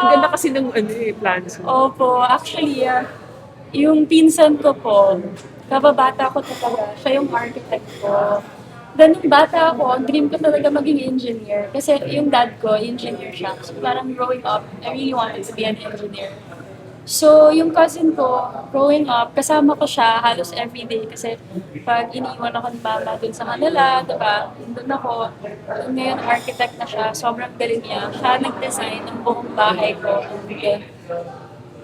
Ang ganda kasi ng plans mo. Opo, actually, yung pinsan ko po, kababata ko talaga, siya yung architect ko. Then, nung bata ako, ang dream ko talaga maging engineer. Kasi yung dad ko, engineer siya. So, parang growing up, I really wanted to be an engineer. So, yung cousin ko, growing up, kasama ko siya halos everyday kasi pag iniwan ako ni mama dun sa kanila, diba, dun ako, ngayon architect na siya, sobrang galing niya. Siya nag-design ng buong bahay ko. Okay.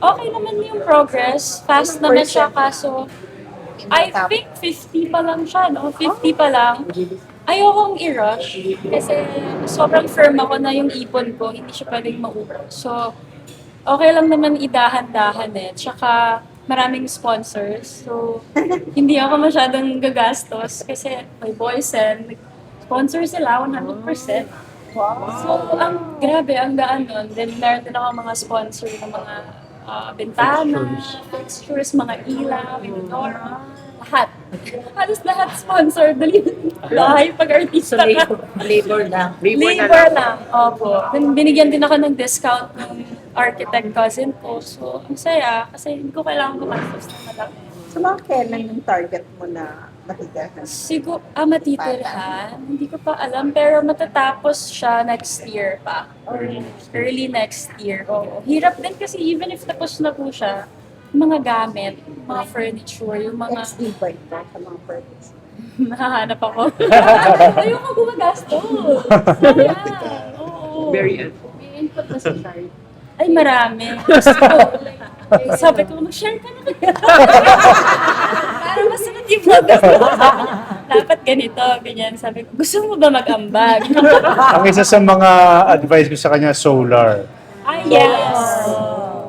Okay naman yung progress, fast naman siya kaso, I think 50 pa lang siya, no? 50 pa lang. Ayokong i-rush kasi sobrang firm ako na yung ipon ko, hindi siya pwedeng maubos. So, okay lang naman idahan-dahan eh. Tsaka maraming sponsors. So, hindi ako masyadong gagastos kasi may boys and sponsor sila 100%. So, grabe, ang gaan nun. Then, meron din ako mga sponsor ng mga bintana, fixtures, mga ilaw, inodora, lahat. Halos lahat sponsor. Dali, bahay pag-artista So, ka. labor lang. Labor lang. Opo. Then, binigyan din ako ng discount ng architect cousin ko. So, ang saya kasi hindi ko kailangan gumastos na malaki. So, mga kailan yung target mo na matigahan? Siguro, matitirhan. Hindi ko pa alam. Pero matatapos siya next year pa. Early next year. Oo. Hirap din kasi even if tapos na po siya, yung mga gamit, mga furniture, yung mga XD ba ito sa mga furniture? nahahanap ako. Ayoko gumagastos. Sayang. Oo. Very May input na si Shari. Ay, marami. Gusto ko. Sabi ko, mag-share ka na kaya. Para masunod yung podcast ko. Dapat ganito, ganyan. Sabi ko, gusto mo ba mag-ambag? Ang isa sa mga advice ko sa kanya, solar. Ay, yes.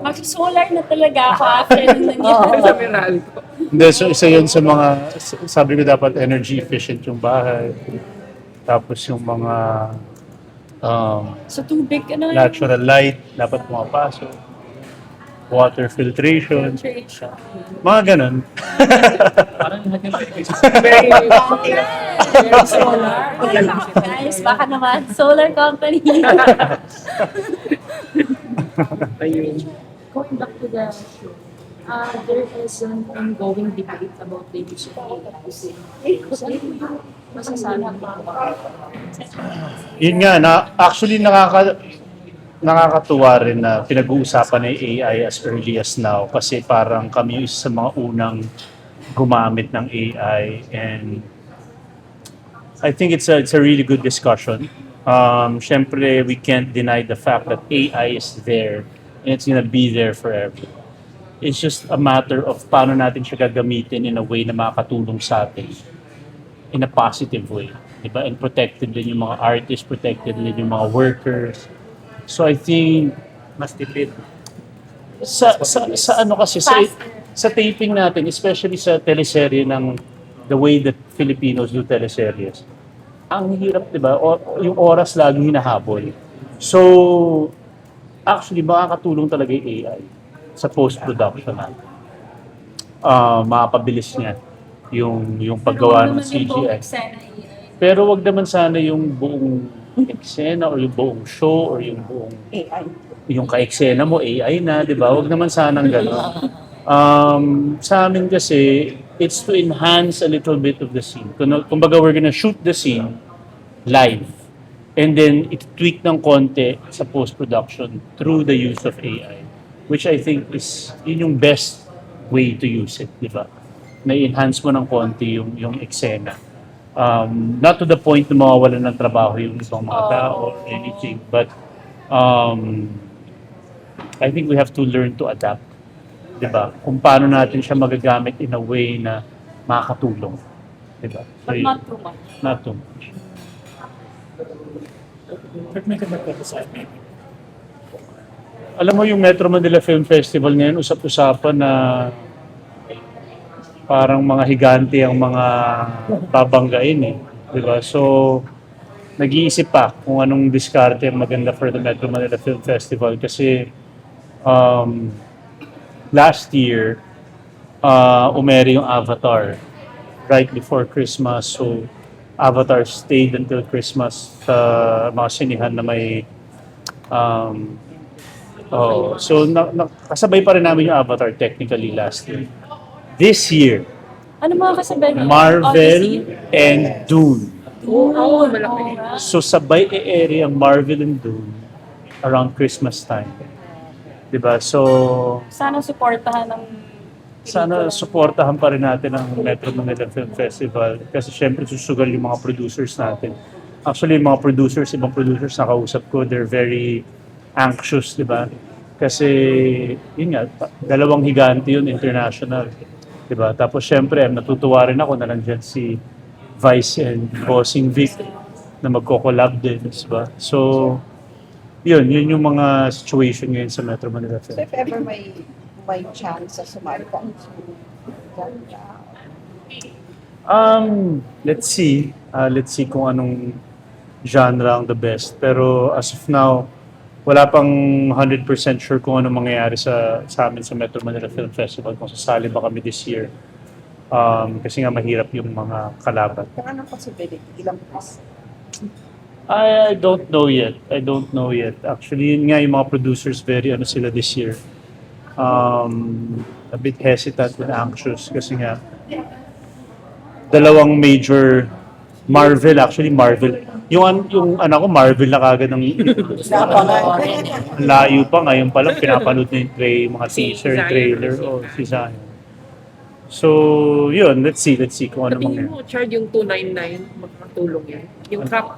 Mag-solar na talaga ako after nung nangyari. Sa Meralco. Hindi, so isa yun sa mga, sabi ko dapat energy efficient yung bahay. Tapos yung mga Sa tubig, ano natural light, dapat pumapasok. Water filtration, filtration. mga ganun. Very Solar. Guys, baka naman. Solar company. ayun. Going back to the show, there is an ongoing debate about the use of AI. So, ano yung masasabi mo? Yun nga, actually nakakatuwa rin na pinag-uusapan ng AI as early as now kasi parang kami yung isa sa mga unang gumamit ng AI and I think it's a really good discussion. Syempre, we can't deny the fact that AI is there and it's gonna be there forever. It's just a matter of paano natin siya gagamitin in a way na makakatulong sa atin in a positive way. Diba? And protected din yung mga artists, protected din yung mga workers. So I think Mas tipid. sa ano kasi sa taping natin, especially sa teleserye ng the way that Filipinos do teleseries, ang hirap, 'di ba? Yung oras lagi hinahabol. So actually makakatulong talaga yung AI sa post-production natin. Makapabilis niya yung paggawa ng CGI. Pero wag naman sana yung buong eksena or yung buong show or yung buong AI. yung ka-eksena mo AI na, 'di ba? Wag naman sanang gano'n. Sa amin kasi it's to enhance a little bit of the scene. Kumbaga we're gonna shoot the scene live and then it-tweak ng konti sa post-production through the use of AI, which I think is yun yung best way to use it, 'di ba? Na enhance mo ng konti yung eksena. Not to the point na mawawalan ng trabaho yung ibang mga tao or anything, but I think we have to learn to adapt, 'di ba? Kung paano natin siya magagamit in a way na makakatulong, 'di ba? So, But not too much. not too much. Alam mo yung Metro Manila Film Festival ngayon, usap-usapan na parang mga higante ang mga babanggain eh. Di ba? So, nag-iisip pa kung anong diskarte ang maganda for the Metro Manila Film Festival kasi last year, umere yung Avatar right before Christmas. So, Avatar stayed until Christmas sa mga sinihan na may Oh, so kasabay pa rin namin yung Avatar technically last year. This year, Ano mga kasabay niyo? Marvel Odyssey? and Dune. Oo, malaki. nga. So sabay i-area ang Marvel and Dune around Christmas time. 'Di ba? So Sana suportahan ng sana pelikula. suportahan pa rin natin ang Metro Manila Film Festival kasi syempre susugal yung mga producers natin. Actually, yung mga producers, ibang producers na kausap ko, they're very anxious, 'di ba? Kasi yun nga, dalawang higante yun international. 'Di ba? Tapos syempre, natutuwa rin ako na nandiyan si Vice and Bossing Vic na magko-collab din, 'di ba? So, yun yung mga situation ngayon sa Metro Manila So Film. if ever may chance sa sumali ka, Let's see. Let's see kung anong genre ang the best. Pero as of now, wala pang 100% sure kung ano mangyayari sa amin sa Metro Manila Film Festival, kung sasali ba kami this year. Kasi nga mahirap yung mga kalaban. kung anong possibility, ilang plus? I don't know yet. Actually, yun nga yung mga producers very ano sila this year. A bit hesitant and anxious kasi nga dalawang major Marvel. Yung anak ko Marvel na kagad ng layo pa ngayon pa lang pinapanood na yung mga Si teaser, Zion. trailer o si Zion. So, yun, let's see kung ano Tingin mangyayari. mo, charge yung 299, makakatulong yan.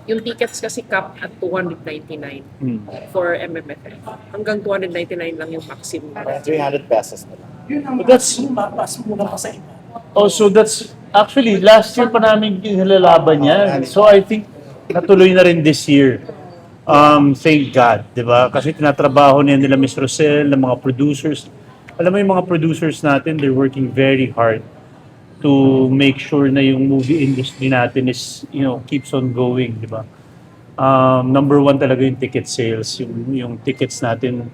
Yung tickets kasi cap at 299 Hmm. for MMFF. Hanggang 299 lang yung maximum. 300 pesos na lang. But that's so that's actually last year pa namin nilalaban yan. So I think natuloy na rin this year. Thank God, 'di ba? Kasi tinatrabaho nila Miss Rosel, ng mga producers. Alam mo yung mga producers natin, they're working very hard to make sure na yung movie industry natin is, keeps on going, 'di ba? Number one talaga yung ticket sales, yung tickets natin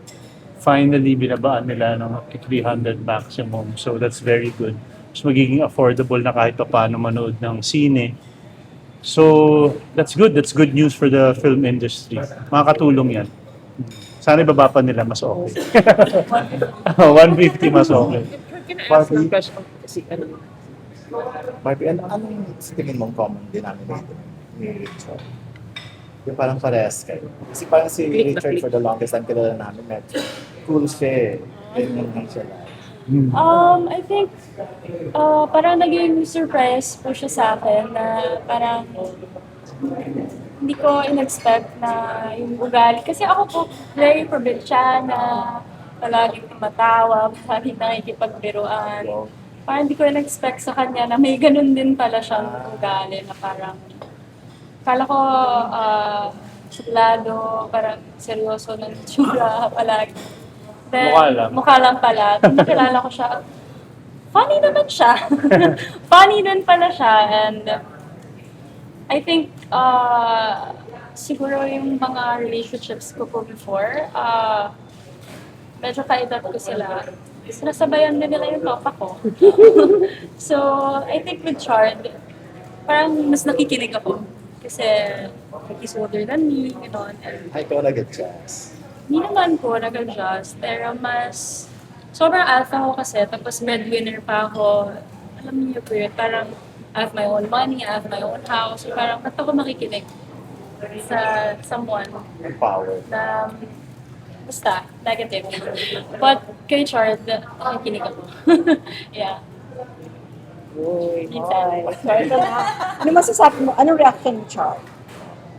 finally binabaan nila ng up to 300 maximum. So that's very good. Mas magiging affordable na kahit pa paano manood ng sine. So that's good. That's good news for the film industry. Makakatulong yan. Sana ibaba pa nila mas okay. 150 mas okay. Can I ask one question? Kasi Barbie, anong sa tingin mong common denominator ni Richard? Yung parang parehas kayo. Kasi parang si Click na Richard click. for the longest time kilala namin, Metro. Cool siya eh. Yun yung siya lang. I think parang naging surprise po siya sa akin na parang hindi ko in-expect na yung ugali. Kasi ako po very probinsyana, palaging tumatawa, palaging nakikipagbiruan. Parang hindi ko in-expect sa kanya na may ganun din pala siyang ugali na parang kala ko suplado, parang seryoso ng tsura palagi. Then, Mukha lang. pala. Nung nakilala ko siya, funny naman siya. Funny din pala siya. And I think siguro yung mga relationships ko po before, medyo kaedad ko sila. Sinasabayan din nila yung papa ko. So, I think with Chard, parang mas nakikinig ako. Kasi he's older than me, gano'n. And Ay, ikaw nag-adjust. hindi naman po nag-adjust, pero mas sobrang alpha ko kasi, tapos breadwinner pa ako. Alam niyo po yun, parang I have my own money, I have my own house, so parang ba't ako makikinig sa someone Empowered. na basta, negative. But kay Chard, nakikinig ako. Yeah. Minsan. Ano masasabi mo? Anong reaction ni Char?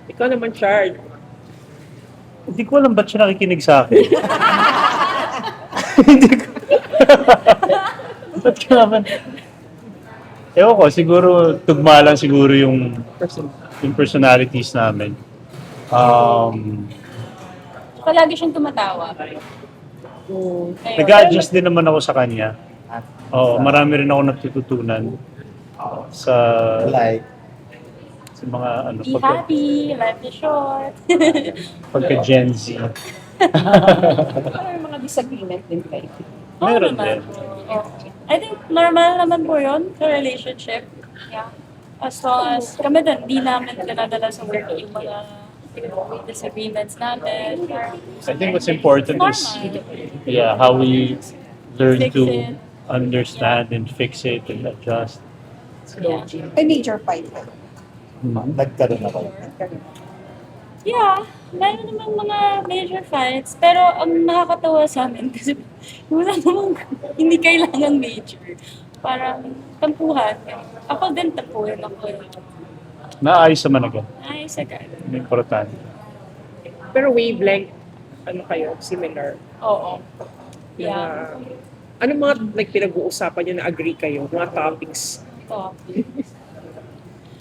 ikaw naman, charge. Hindi ko alam ba't siya nakikinig sa akin. Hindi ko. Ba't ka naman? Ewan ko, siguro, tugma lang siguro yung personalities namin. Palagi siyang tumatawa. Oh. Ayun. Nag-adjust din naman ako sa kanya. At Marami rin ako natututunan sa like, mga Be happy, life is short. pagka Gen Z. Ano yung mga disagreement din kayo? Meron naman din. po. Oo. I think normal naman po yun sa relationship. Yeah. As long as kami din, di namin dinadala sa work yung mga May disagreements namin. I think what's important is Normal. how we learn Fix to it. understand and fix it and adjust. Yeah. May major fight kayo. Nagkaroon na kayo. Yeah, meron naman mga major fights. Pero ang nakakatawa sa amin kasi wala namang hindi kailangan major. Parang tampuhan. Ako din tampuhan ako. Naayos naman agad. Ayos agad. Importante. Pero wavelength, ano kayo, similar. Oo. Yung Yeah. ano mga pinag-uusapan nyo na agree kayo? Mga topics. Ito.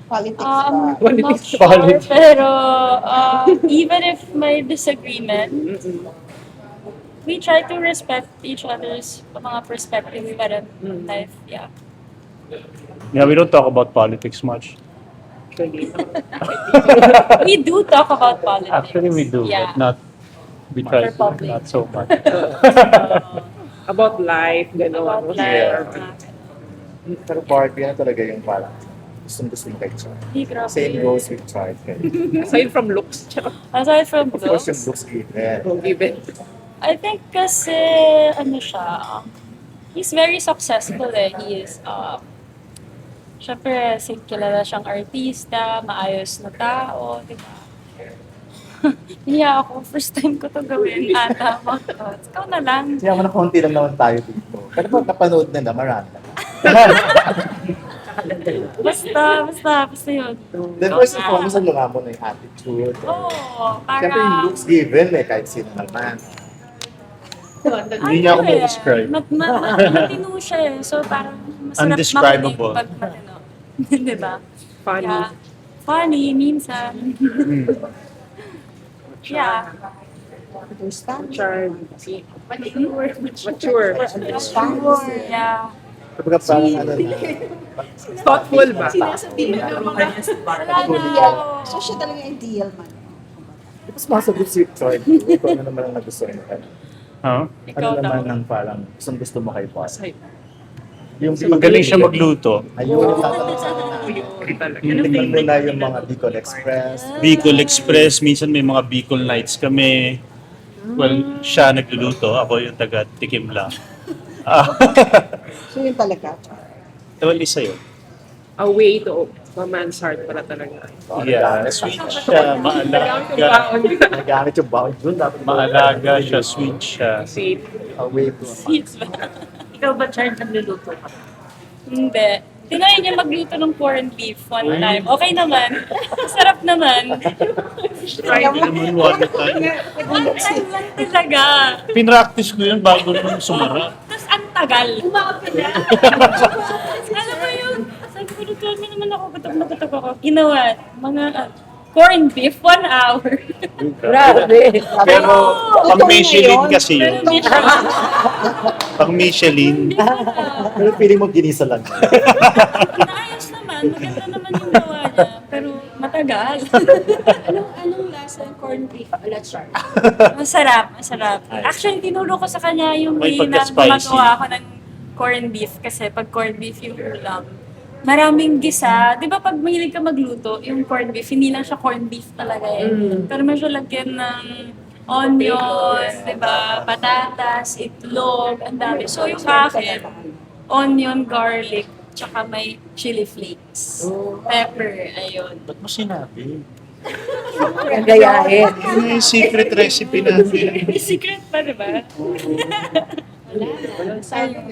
Politics ba? Not sure, Politics. pero even if may disagreement, Mm-mm. we try to respect each other's mga perspective pa rin in life. Yeah. Yeah, we don't talk about politics much. Actually, We do talk about politics. Actually, we do, Yeah. but not. We try For to, public. not so much. about life, gano'n. About Yeah. life. Pero Barbie, yan talaga yung parang gusto mo kay Char. Hindi, grabe. Same goes with Char. Aside from looks, tsaka Aside from Of course, yung those, looks given. given. I think kasi, ano siya, he's very successful eh. He is, syempre, kilala siyang artista, maayos na tao, di ba? Hiya ako, first time ko to gawin, ata, mga thoughts. Ikaw na lang. Kaya mo na konti lang naman tayo dito. Pero pag napanood nila, marami. Basta yun. Then first and foremost, ang lunga mo na yung attitude. Oo, Siyempre yung parang... looks given eh, kahit sino naman. Hindi niya ako ma-describe. Matino siya eh. So parang masarap Undescribable. makinig pag matino. Di ba? Funny. Yeah. Funny, minsan. Yeah. Understand? Charm. Mature. Sure, yeah. Kapag parang ano na, Thoughtful ba? Wala na. So siya talaga yung ideal man. tapos masagot si Troy, ito ano naman ang nagustuhan mo kayo. Huh? Ikaw Ano naman daw. ang parang gusto mo kay Boss? Aside. Yung Magaling siya magluto. Ayun, yung tatanong sa akin na. Yun talaga. Tingnan mo na yung mga Bicol Express. Bicol Express, minsan may mga Bicol nights kami. Well, siya nagluluto, ako yung taga-tikim lang. So yun talaga. Well, isa yun. A way to a man's heart pala talaga. Yeah, sweet siya, maalaga. Nagamit yung baon dun. Dapat Maalaga siya, sweet siya. Sweet. away to. Seeds ba? Ikaw ba, Char, nagluluto ka? Hindi. Tinayin niya magluto ng corned beef one time. Okay naman. Sarap naman. Try naman one time. One time lang talaga. Pinractice ko yun bago naman sumara. Tapos ang tagal. Umakap na. Alam mo yun? Sabi ko, lutuan mo naman ako. Gutom na gutom ako. Ginawa. Mga corned beef, 1 hour. Grabe. Pero pang Michelin kasi Pero yun. hindi siya. Pang Michelin. Pero feeling mo ginisa lang. Naayos naman. Maganda naman yung gawa niya. Pero matagal. Anong lasa ng corned beef? Wala, Char. Masarap, masarap. Actually, tinuro ko sa kanya yung May way na pagka-spicy. gumagawa ako ng corned beef. Kasi pag corned beef yung ulam, maraming gisa. Di ba pag mahilig ka magluto, yung corned beef, hindi lang siya corned beef talaga eh. Pero medyo lagyan ng onion, di ba, patatas, itlog, ang dami. So yung akin, onion, garlic, tsaka may chili flakes. Pepper, ayun. Ba't mo sinabi? Gagayahin. Yun yung secret recipe natin. May secret pa, di ba? Wala.